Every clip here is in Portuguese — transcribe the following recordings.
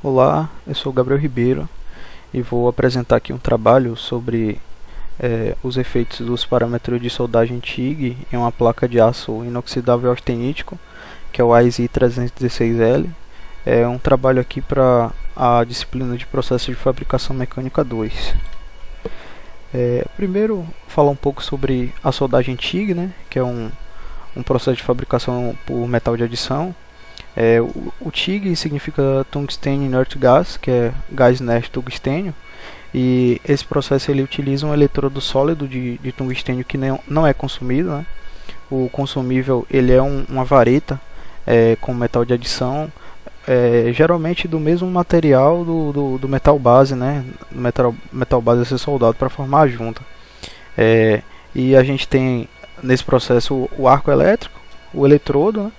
Olá, eu sou Gabriel Ribeiro e vou apresentar aqui um trabalho sobre os efeitos dos parâmetros de soldagem TIG em uma placa de aço inoxidável austenítico, que é o AISI316L. É um trabalho aqui para a disciplina de Processo de Fabricação Mecânica 2. Primeiro, falar um pouco sobre a soldagem TIG, né, que é um processo de fabricação por metal de adição. O TIG significa Tungsten Inert Gas, que é gás inerte tungstênio, e esse processo ele utiliza um eletrodo sólido de tungstênio que não é consumido, né? O consumível ele é uma vareta com metal de adição, geralmente do mesmo material do metal base, né? Metal base a ser soldado para formar a junta. E a gente tem nesse processo o arco elétrico, o eletrodo, né,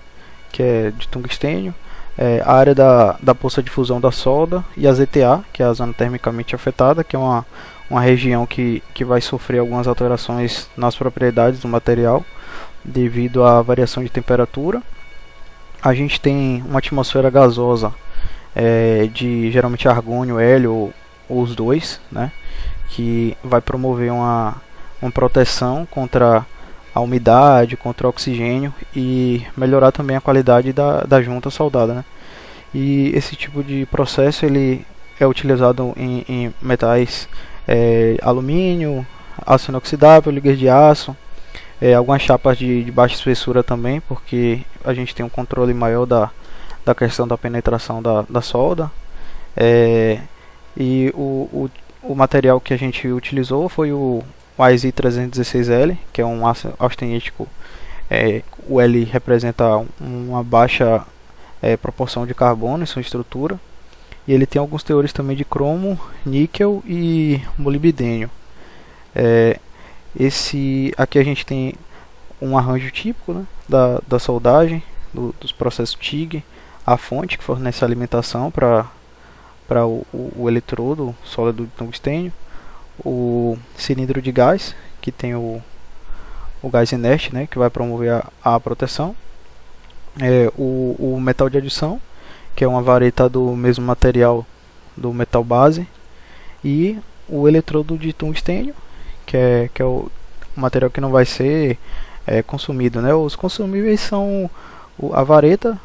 que é de tungstênio, a área da poça de fusão da solda e a ZTA, que é a zona termicamente afetada, que é uma região que vai sofrer algumas alterações nas propriedades do material devido à variação de temperatura. A gente tem uma atmosfera gasosa de geralmente argônio, hélio ou os dois, né, que vai promover uma proteção contra a umidade, contra o oxigênio e melhorar também a qualidade da junta soldada, né? E esse tipo de processo ele é utilizado em metais alumínio, aço inoxidável, ligas de aço, algumas chapas de baixa espessura também, porque a gente tem um controle maior da questão da penetração da solda. E o material que a gente utilizou foi o AISI316L, que é um aço austenítico. O L representa uma baixa proporção de carbono em sua estrutura, e ele tem alguns teores também de cromo, níquel e molibdênio. Esse aqui a gente tem um arranjo típico, né, da soldagem dos processos TIG, a fonte que fornece a alimentação para o eletrodo sólido de tungstênio, o cilindro de gás, que tem o gás inerte, né, que vai promover a proteção, o metal de adição, que é uma vareta do mesmo material do metal base, e o eletrodo de tungstênio, que é o material que não vai ser consumido, né. Os consumíveis são a vareta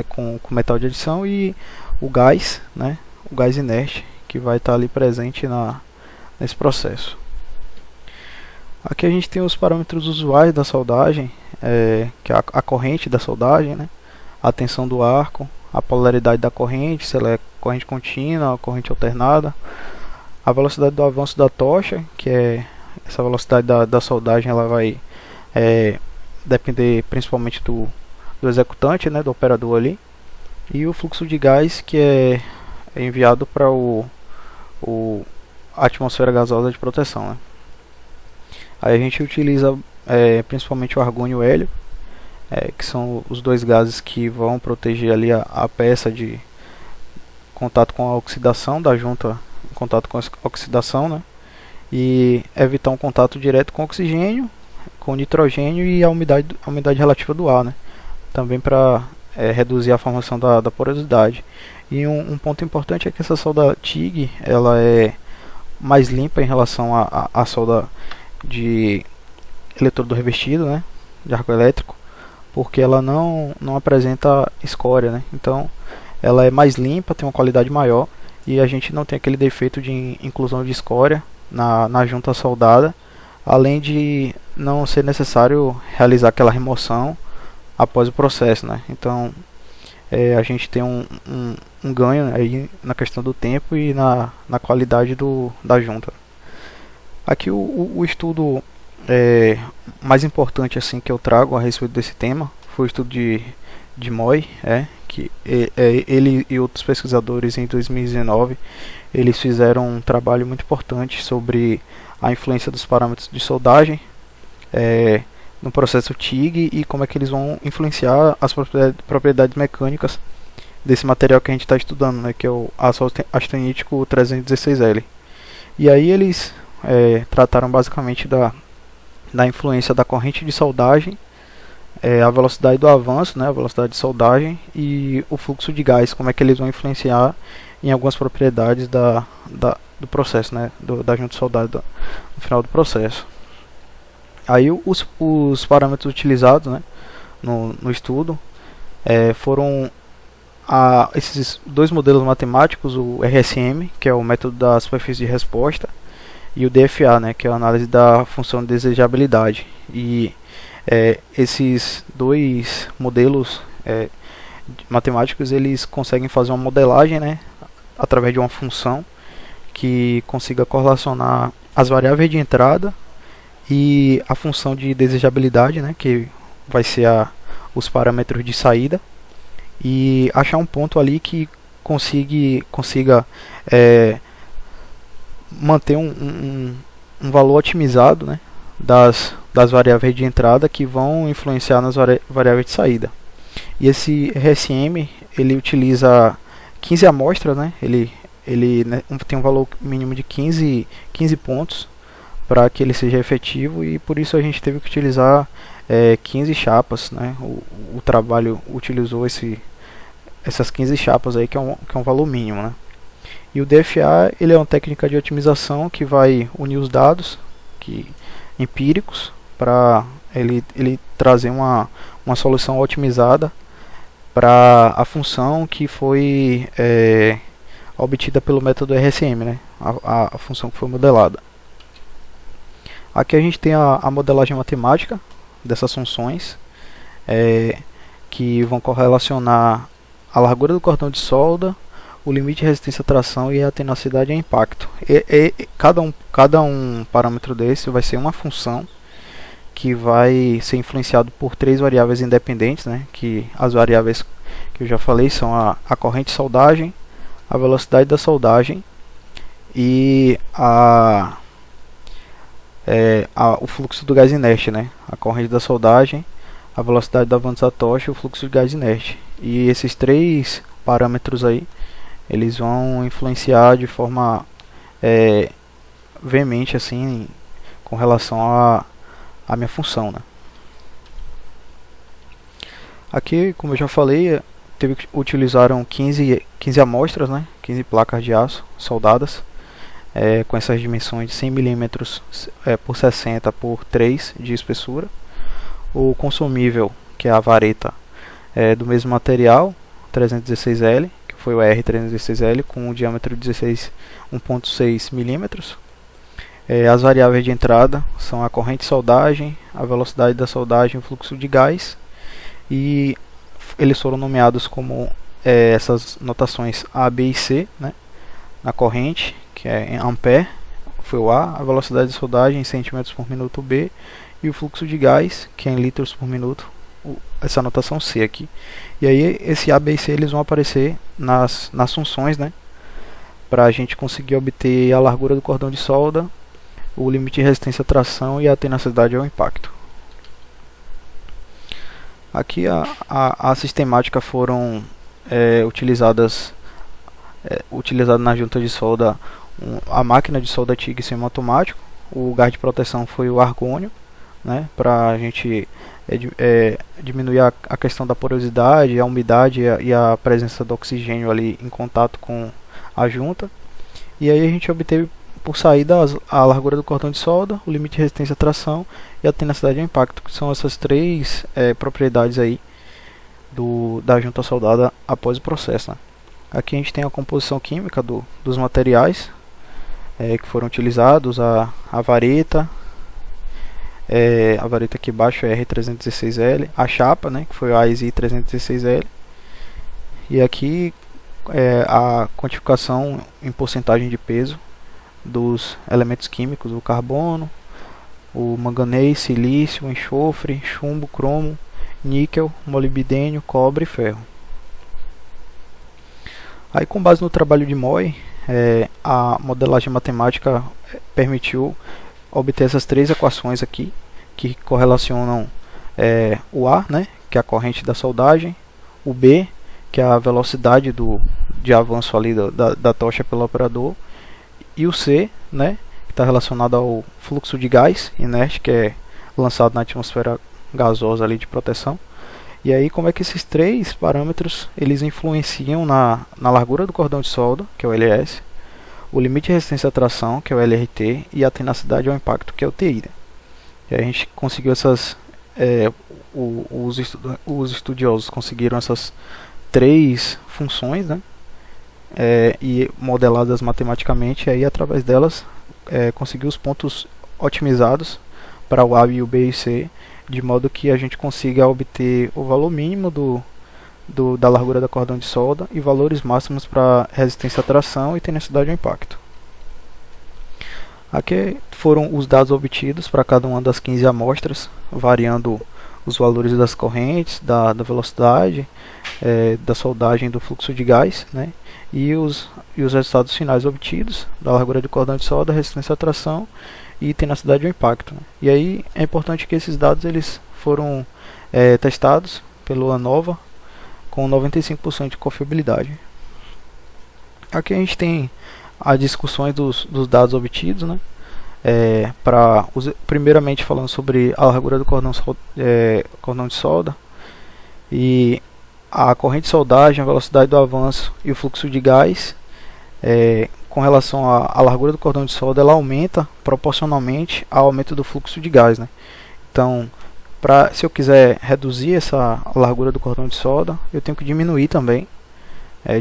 com metal de adição e o gás, né, o gás inerte, que vai estar ali presente nesse processo. Aqui a gente tem os parâmetros usuais da soldagem, que é a corrente da soldagem, né, a tensão do arco, a polaridade da corrente, se ela é corrente contínua ou corrente alternada, a velocidade do avanço da tocha, que é essa velocidade da soldagem, ela vai depender principalmente do executante, né, do operador ali, e o fluxo de gás, que é enviado para a atmosfera gasosa de proteção, né. Aí a gente utiliza principalmente o argônio e o hélio, que são os dois gases que vão proteger ali a peça de contato com a oxidação da junta, contato com a oxidação, né, e evitar um contato direto com oxigênio, com nitrogênio e a umidade relativa do ar, né, também para reduzir a formação da porosidade. E um ponto importante é que essa solda TIG ela é mais limpa em relação à solda de eletrodo revestido, né, de arco elétrico, porque ela não apresenta escória, né, então ela é mais limpa, tem uma qualidade maior, e a gente não tem aquele defeito de inclusão de escória na junta soldada, além de não ser necessário realizar aquela remoção após o processo, né. Então a gente tem um ganho aí na questão do tempo e na qualidade da junta. Aqui o estudo mais importante assim que eu trago a respeito desse tema foi o estudo de Moy, que ele e outros pesquisadores em 2019 eles fizeram um trabalho muito importante sobre a influência dos parâmetros de soldagem no processo TIG e como é que eles vão influenciar as propriedades mecânicas desse material que a gente está estudando, né, que é o aço austenítico 316L. E aí eles trataram basicamente da influência da corrente de soldagem a velocidade do avanço, né, a velocidade de soldagem e o fluxo de gás, como é que eles vão influenciar em algumas propriedades do processo, né, da junta de soldado no final do processo. Aí os parâmetros utilizados, né, no estudo foram esses dois modelos matemáticos, o RSM, que é o método da superfície de resposta, e o DFA, né, que é a análise da função de desejabilidade. E esses dois modelos matemáticos, eles conseguem fazer uma modelagem, né, através de uma função que consiga correlacionar as variáveis de entrada e a função de desejabilidade, né, que vai ser os parâmetros de saída, e achar um ponto ali que consiga manter um valor otimizado, né, das variáveis de entrada que vão influenciar nas variáveis de saída. E esse RSM, ele utiliza 15 amostras, né, ele né, tem um valor mínimo de 15 pontos para que ele seja efetivo, e por isso a gente teve que utilizar 15 chapas, né? O trabalho utilizou essas 15 chapas aí, que é um valor mínimo, né? E o DFA, ele é uma técnica de otimização que vai unir os dados empíricos para ele trazer uma solução otimizada para a função que foi obtida pelo método RSM, né? A função que foi modelada. Aqui a gente tem a modelagem matemática dessas funções, que vão correlacionar a largura do cordão de solda, o limite de resistência à tração e a tenacidade a impacto. Cada um parâmetro desse vai ser uma função que vai ser influenciado por três variáveis independentes, né? Que as variáveis que eu já falei são a corrente de soldagem, a velocidade da soldagem e o fluxo do gás inerte, né? A corrente da soldagem, a velocidade do avanço da tocha e o fluxo de gás inerte. E esses três parâmetros aí, eles vão influenciar de forma veemente assim com relação à minha função, né? Aqui, como eu já falei, utilizaram 15 amostras, né? 15 placas de aço soldadas, com essas dimensões de 100 mm por 60 por 3 de espessura. O consumível, que é a vareta, do mesmo material, 316L, que foi o R316L, com um diâmetro de 1.6 mm. As variáveis de entrada são a corrente de soldagem, a velocidade da soldagem e o fluxo de gás. E eles foram nomeados como essas notações A, B e C, né? Na corrente, que é em ampere, foi o A, a velocidade de soldagem em centímetros por minuto, B, e o fluxo de gás, que é em litros por minuto, essa notação C aqui. E aí esse A, B e C, eles vão aparecer nas funções, né? Para a gente conseguir obter a largura do cordão de solda, o limite de resistência à tração e a tenacidade ao impacto. Aqui a sistemática foram utilizadas na junta de solda a máquina de solda TIG semiautomático. O gás de proteção foi o argônio, né, para a gente diminuir a questão da porosidade, a umidade e a presença do oxigênio ali em contato com a junta. E aí a gente obteve por saída a largura do cordão de solda, o limite de resistência à tração e a tenacidade ao impacto, que são essas três propriedades aí da junta soldada após o processo, né? Aqui a gente tem a composição química dos materiais que foram utilizados, a vareta, aqui embaixo é R316L, a chapa, né, que foi a ASI 316L, e aqui a quantificação em porcentagem de peso dos elementos químicos, o carbono, o manganês, silício, enxofre, chumbo, cromo, níquel, molibdênio, cobre e ferro. Aí, com base no trabalho de Moy, a modelagem matemática permitiu obter essas três equações aqui, que correlacionam o A, né, que é a corrente da soldagem, o B, que é a velocidade de avanço ali da tocha pelo operador, e o C, né, que está relacionado ao fluxo de gás inerte que é lançado na atmosfera gasosa ali de proteção. E aí como é que esses três parâmetros eles influenciam na largura do cordão de solda, que é o LS, o limite de resistência à tração, que é o LRT, e a tenacidade ao impacto, que é o TI. Né? E aí a gente conseguiu essas... os estudiosos conseguiram essas três funções, né? E modeladas matematicamente, e aí através delas conseguiu os pontos otimizados para o A, o B e o C, de modo que a gente consiga obter o valor mínimo da largura da cordão de solda e valores máximos para resistência à tração e tenacidade ao impacto. Aqui foram os dados obtidos para cada uma das 15 amostras, variando os valores das correntes, da velocidade, da soldagem do fluxo de gás, né? E os resultados finais obtidos da largura de cordão de solda, resistência à tração e tenacidade ao impacto. Né? E aí é importante que esses dados eles foram testados pelo ANOVA com 95% de confiabilidade. Aqui a gente tem as discussões dos dados obtidos, né? Primeiramente falando sobre a largura do cordão de solda e a corrente de soldagem, a velocidade do avanço e o fluxo de gás. Com relação à largura do cordão de solda, ela aumenta proporcionalmente ao aumento do fluxo de gás. Né? Então, se eu quiser reduzir essa largura do cordão de solda, eu tenho que diminuir também,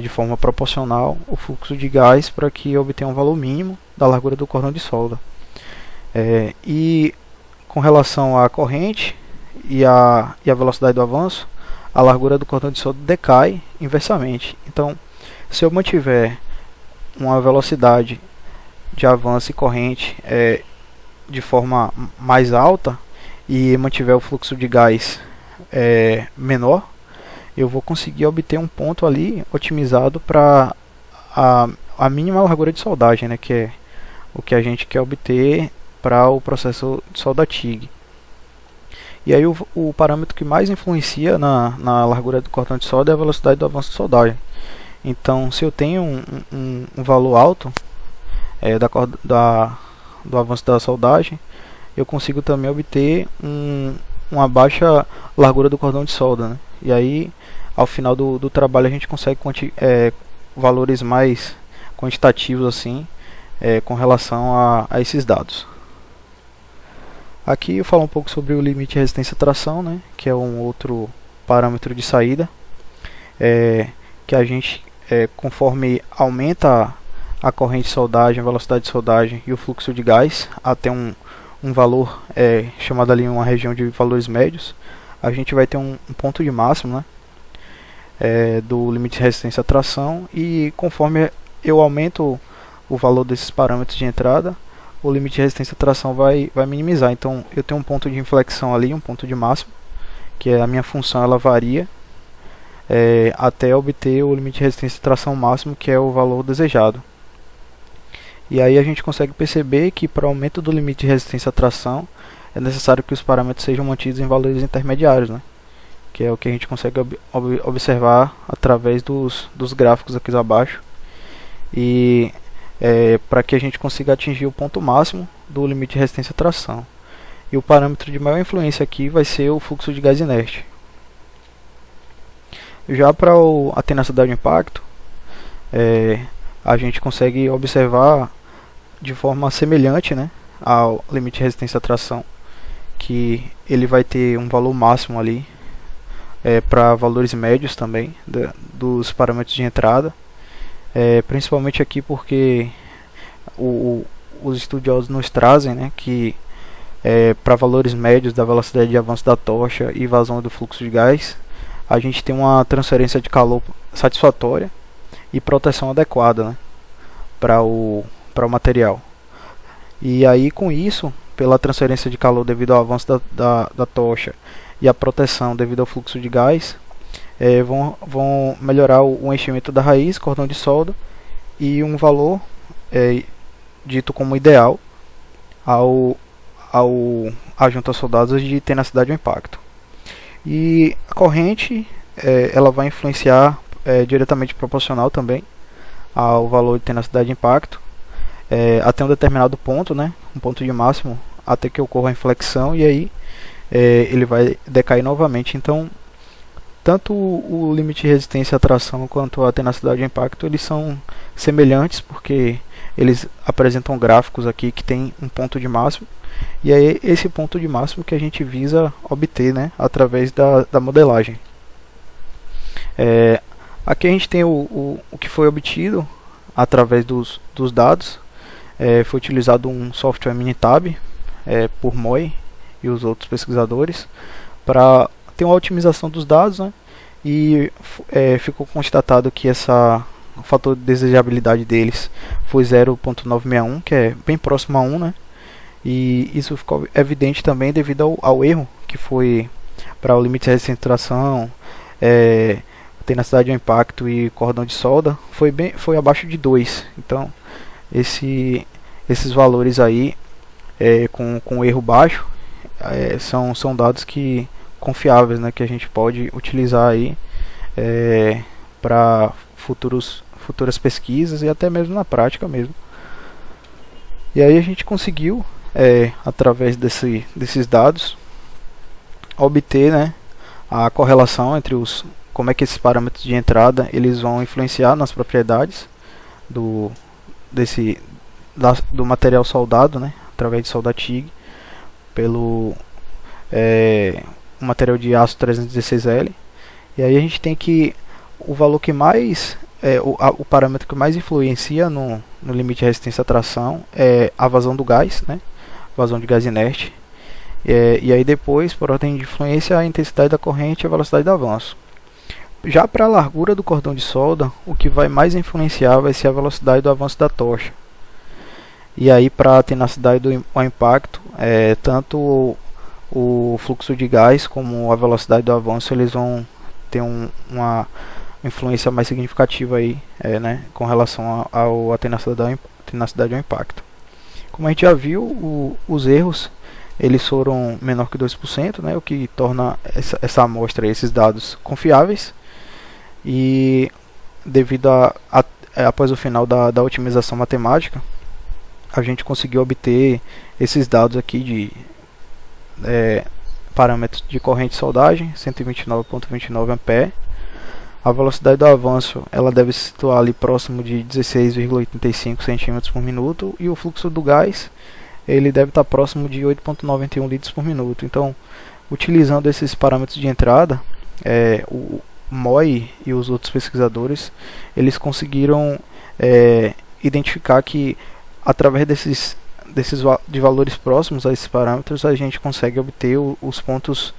de forma proporcional, o fluxo de gás para que eu obtenha um valor mínimo da largura do cordão de solda. E com relação à corrente e a velocidade do avanço, a largura do cordão de solda decai inversamente. Então, se eu mantiver uma velocidade de avanço e corrente de forma mais alta e mantiver o fluxo de gás menor, eu vou conseguir obter um ponto ali otimizado para a mínima largura de soldagem, né, que é o que a gente quer obter para o processo de solda TIG. E aí o parâmetro que mais influencia na largura do cordão de solda é a velocidade do avanço de soldagem. Então, se eu tenho um valor alto do avanço da soldagem, eu consigo também obter uma baixa largura do cordão de solda. Né? E aí, ao final do trabalho, a gente consegue valores mais quantitativos assim, com relação a esses dados. Aqui eu falo um pouco sobre o limite de resistência à tração, né, que é um outro parâmetro de saída, que a gente, conforme aumenta a corrente de soldagem, a velocidade de soldagem e o fluxo de gás, até um valor chamado ali uma região de valores médios, a gente vai ter um ponto de máximo, né, do limite de resistência à tração, e conforme eu aumento o valor desses parâmetros de entrada, o limite de resistência à tração vai minimizar. Então eu tenho um ponto de inflexão ali, um ponto de máximo, que a minha função ela varia até obter o limite de resistência à tração máximo, que é o valor desejado. E aí a gente consegue perceber que para o aumento do limite de resistência à tração é necessário que os parâmetros sejam mantidos em valores intermediários, né? Que é o que a gente consegue observar através dos gráficos aqui abaixo. E para que a gente consiga atingir o ponto máximo do limite de resistência à tração. E o parâmetro de maior influência aqui vai ser o fluxo de gás inerte. Já para a tenacidade do impacto, a gente consegue observar de forma semelhante, né, ao limite de resistência à tração, que ele vai ter um valor máximo ali para valores médios também dos parâmetros de entrada. Principalmente aqui porque os estudiosos nos trazem, né, que para valores médios da velocidade de avanço da tocha e vazão do fluxo de gás, a gente tem uma transferência de calor satisfatória e proteção adequada, né, para o material. E aí com isso, pela transferência de calor devido ao avanço da tocha e a proteção devido ao fluxo de gás, vão melhorar o enchimento da raiz, cordão de solda, e um valor dito como ideal à juntas soldadas de tenacidade ao impacto. E a corrente ela vai influenciar diretamente proporcional também ao valor de tenacidade de impacto, até um determinado ponto, né, um ponto de máximo, até que ocorra a inflexão, e aí ele vai decair novamente. Então, tanto o limite de resistência à tração quanto a tenacidade de impacto, eles são semelhantes, porque eles apresentam gráficos aqui que tem um ponto de máximo, e é esse ponto de máximo que a gente visa obter, né, através da modelagem. Aqui a gente tem o que foi obtido através dos dados. Foi utilizado um software Minitab por Moy e os outros pesquisadores para ter uma otimização dos dados, né? E ficou constatado que o fator de desejabilidade deles foi 0.961, que é bem próximo a 1, né? E isso ficou evidente também devido ao erro que foi para o limite de resistência à tração, tenacidade de impacto e cordão de solda, foi abaixo de 2. Então esses valores aí com erro baixo são dados confiáveis, né, que a gente pode utilizar aí para futuras pesquisas e até mesmo na prática mesmo. E aí a gente conseguiu, através desses dados, obter, né, a correlação entre como é que esses parâmetros de entrada eles vão influenciar nas propriedades do material soldado, né, através de solda TIG pelo um material de aço 316L. E aí a gente tem que o valor que mais o parâmetro que mais influencia no limite de resistência à tração é a vazão do gás, né, vazão de gás inerte. E aí depois, por ordem de influência, a intensidade da corrente e a velocidade do avanço. Já para a largura do cordão de solda, o que vai mais influenciar vai ser a velocidade do avanço da tocha. E aí para a tenacidade do impacto, tanto o fluxo de gás como a velocidade do avanço eles vão ter uma influência mais significativa aí, né, com relação à tenacidade ao impacto. Como a gente já viu, os erros eles foram menor que 2%, né, o que torna essa amostra, esses dados confiáveis. E devido após o final da otimização matemática, a gente conseguiu obter esses dados aqui de parâmetros de corrente de soldagem, 129.29 A. A velocidade do avanço ela deve se situar ali próximo de 16,85 cm por minuto, e o fluxo do gás ele deve estar próximo de 8,91 litros por minuto. Então, utilizando esses parâmetros de entrada, o Moy e os outros pesquisadores eles conseguiram identificar que através de valores próximos a esses parâmetros a gente consegue obter os pontos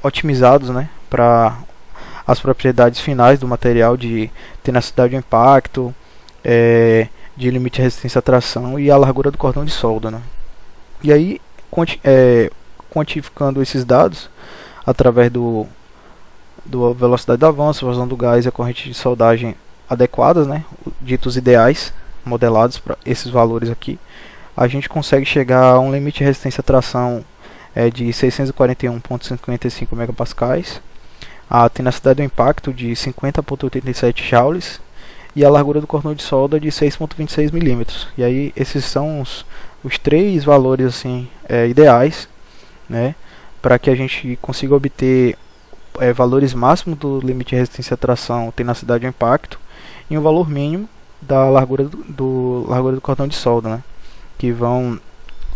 otimizados, né, para as propriedades finais do material de tenacidade de impacto, de limite de resistência à tração e a largura do cordão de solda, né? E aí, quantificando esses dados através do velocidade do avanço, vazão do gás e a corrente de soldagem adequadas, né, ditos ideais, modelados para esses valores aqui, a gente consegue chegar a um limite de resistência à tração de 641,55 megapascais, a tenacidade do impacto de 50,87 joules e a largura do cordão de solda de 6,26 milímetros. E aí esses são os três valores assim ideais, né, para que a gente consiga obter valores máximos do limite de resistência à tração, tenacidade do impacto, e um valor mínimo da largura do cordão de solda, né, que vão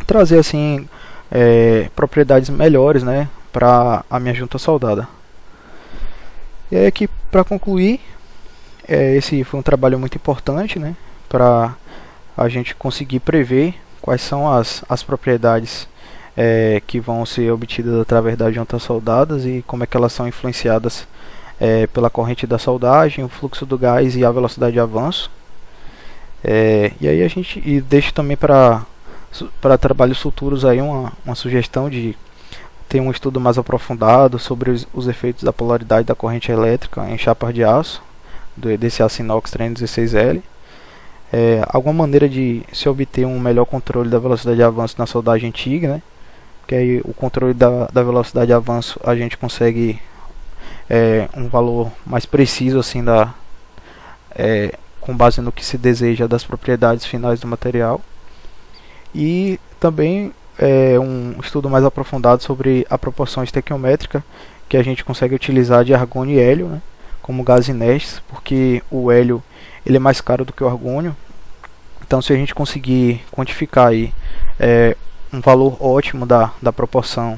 trazer assim propriedades melhores, né, para a minha junta soldada. E aí aqui para concluir, esse foi um trabalho muito importante, né, para a gente conseguir prever quais são as propriedades que vão ser obtidas através das juntas soldadas e como é que elas são influenciadas pela corrente da soldagem, o fluxo do gás e a velocidade de avanço. E aí a gente deixa também para trabalhos futuros aí uma sugestão de ter um estudo mais aprofundado sobre os efeitos da polaridade da corrente elétrica em chapas de aço, desse aço inox 316L. Alguma maneira de se obter um melhor controle da velocidade de avanço na soldagem TIG, né? Que aí o controle da velocidade de avanço a gente consegue um valor mais preciso assim com base no que se deseja das propriedades finais do material. E também um estudo mais aprofundado sobre a proporção estequiométrica que a gente consegue utilizar de argônio e hélio, né, como gases inertes, porque o hélio ele é mais caro do que o argônio. Então, se a gente conseguir quantificar aí, um valor ótimo da proporção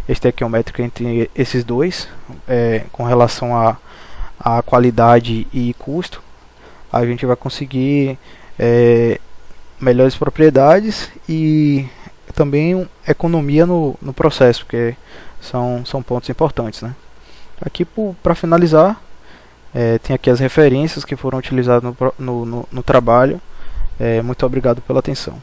estequiométrica entre esses dois, com relação a qualidade e custo, a gente vai conseguir melhores propriedades e também economia no processo, porque são pontos importantes, né? Aqui, para finalizar, tem aqui as referências que foram utilizadas no trabalho. Muito obrigado pela atenção.